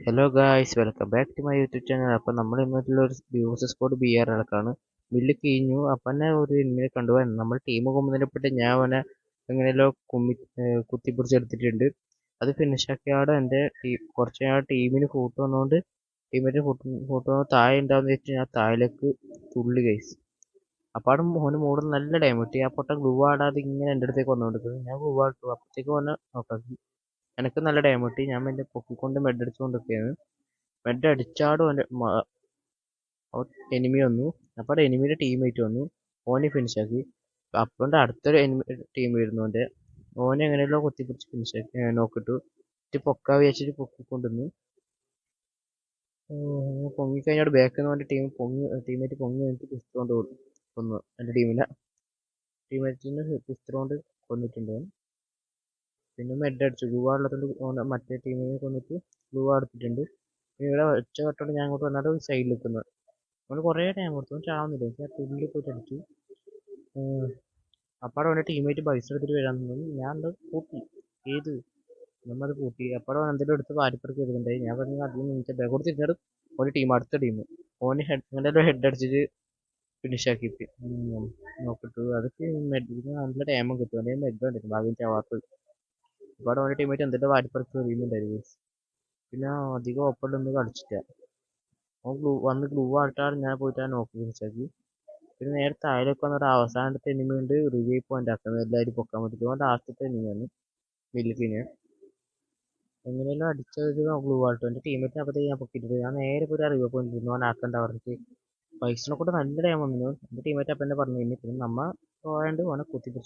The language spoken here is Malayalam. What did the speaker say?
Hello guys, welcome back to my YouTube channel. അപ്പം നമ്മൾ ഇന്നത്തെ ഒരു ബ്യൂസ് സ്കോഡ് ബി ആർ ഇളക്കാണ്. ബില്ല് കഴിഞ്ഞു. അപ്പം തന്നെ ഒരു എനിമിനെ കണ്ടുപോകാൻ നമ്മൾ ടീം കുമ്പതിനെപ്പെട്ട് ഞാൻ അവനെ എങ്ങനെയല്ലോ കുത്തിപ്പിടിച്ചെടുത്തിട്ടുണ്ട്. അത് ഫിനിഷ് ആക്കിയാടെ എൻ്റെ കുറച്ച് ഞാൻ ടീമിന് ഫോട്ടോ വന്നുകൊണ്ട് ടീമിൻ്റെ ഫോട്ടോ താഴെ ഉണ്ടാവുന്ന വെച്ച് ഞാൻ താഴേക്ക് തുള്ളി ഗൈസ്. അപ്പം മോന് മോഡ് നല്ല ടൈം കിട്ടി. ആ പൊട്ടൻ ഗ്ലൂ ആടാതെ ഇങ്ങനെ എൻ്റെ അടുത്തേക്ക് വന്നുകൊണ്ടിരിക്കുന്നത്. ഞാൻ ഗ്ലൂ ആട്ടു അപ്പോഴത്തേക്ക് വന്ന് നോക്കാം. എനിക്ക് നല്ല ടൈം കിട്ടി. ഞാൻ എൻ്റെ പൊക്കിക്കൊണ്ട് മെഡ് അടിച്ചുകൊണ്ടിരിക്കുകയാണ്. മെഡ് അടിച്ചാടും എൻ്റെ എനിമി വന്നു. അപ്പോൾ എനിമിയുടെ ടീമേറ്റ് വന്നു. ഓനെ ഫിനിഷാക്കി. അപ്പോൾ അടുത്തൊരു എനിമി ടീം വരുന്നു. എൻ്റെ ഓനെ എങ്ങനെയല്ലോ കുത്തിപ്പിടിച്ച് ഫിനിഷാക്കി നോക്കിട്ടു. പൊക്കാ വെച്ചിട്ട് പൊക്കിക്കൊണ്ടിരുന്നു. പൊങ്ങിക്കഴിഞ്ഞാൽ ബാക്കിൽ നിന്ന് എൻ്റെ ടീമേറ്റ് പൊങ്ങി എനിക്ക് പിസ്തുകൊണ്ട് കൊന്നു. എൻ്റെ ടീമേറ്റിന് പിസ്തുകൊണ്ട് കൊന്നിട്ടുണ്ട്. പിന്നെ മെഡ് അടിച്ചു. ഗ്ലൂ ഉള്ളതുകൊണ്ട് മറ്റേ ടീമിനെ കൊന്നിട്ട് ഗ്ലൂ എടുത്തിട്ടുണ്ട്. ഇവിടെ ഒച്ച കെട്ടോണ്ട് ഞാൻ അങ്ങോട്ട് വന്നിട്ട് സൈഡിൽ നിൽക്കുന്നത്. നമ്മൾ കുറേ ടൈം കൊടുത്തു, ചാവുന്നില്ല. ഞാൻ തുള്ളിൽ പോയിട്ട് അടിച്ചു. അപ്പാടെ അവൻ്റെ ടീമേറ്റ് പൈസ എടുത്തിട്ട് വരാൻ തോന്നി. ഞാൻ അത് പൂട്ടി. ഏത് നമ്മത് പൂട്ടി. അപ്പാടെ എന്തെങ്കിലും എടുത്ത് വാരിപ്പറക്കി വരുന്നുണ്ടായി. ഞാൻ പറഞ്ഞു അധികം നിന്നിട്ട് ബാഗോട് തിരിഞ്ഞാൽ അടുത്ത ടീം ഓന് അങ്ങനെ ഹെഡ് അടിച്ചിട്ട് ഫിനിഷാക്കി നോക്കിട്ടു. അതൊക്കെ മെഡിന് നല്ല ടൈമും കിട്ടും. അല്ലെങ്കിൽ മെഡ് കണ്ടിരുന്നു ഭാഗ്യം ചാവാത്തത്. അപ്പാടെ അവൻ്റെ ടീമേറ്റ് എന്തെങ്കിലും വാരിപ്പറക്കി എറിയുന്നുണ്ടായിരുന്നു. പിന്നെ അധികം ഓപ്പണിലൊന്നും കളിച്ചില്ല. വന്ന് ഗ്ലൂ ആയിട്ടാണ് ഞാൻ പോയിട്ട് നോക്കി ഫിനിഷാക്കി. പിന്നെ നേരെ താഴേക്ക് വന്നൊരു അവസാനത്തെ എനിമി ഉണ്ട്. റിവൈവ് പോയിന്റ് ആക്കുന്നത് എല്ലാവരും പൊക്കാൻ പറ്റും. അതുകൊണ്ട് ലാസ്റ്റത്തെ എനിമിയാണ് മില്ലിക്കിന്. എങ്ങനെയെല്ലാം അടിച്ചത് ഗ്ലൂ ആട്ടോ. എൻ്റെ ടീമേറ്റിനെ അപ്പത്തേക്ക് ഞാൻ പൊക്കിയിട്ടുണ്ട്. ഞാൻ നേരെ പോയിട്ട് റിവൈവ് പോയിന്റ് ഇരുന്നു. അവൻ ആക്കണ്ട പറഞ്ഞിട്ട് പൈസനെ കൂടെ നല്ല ടൈം വന്നു. എൻ്റെ ടീമേറ്റ് അപ്പം എന്നെ പറഞ്ഞു. പിന്നെ നമ്മ പോയാണ്ട് ഓനെ കുത്തിപ്പിടിച്ചു.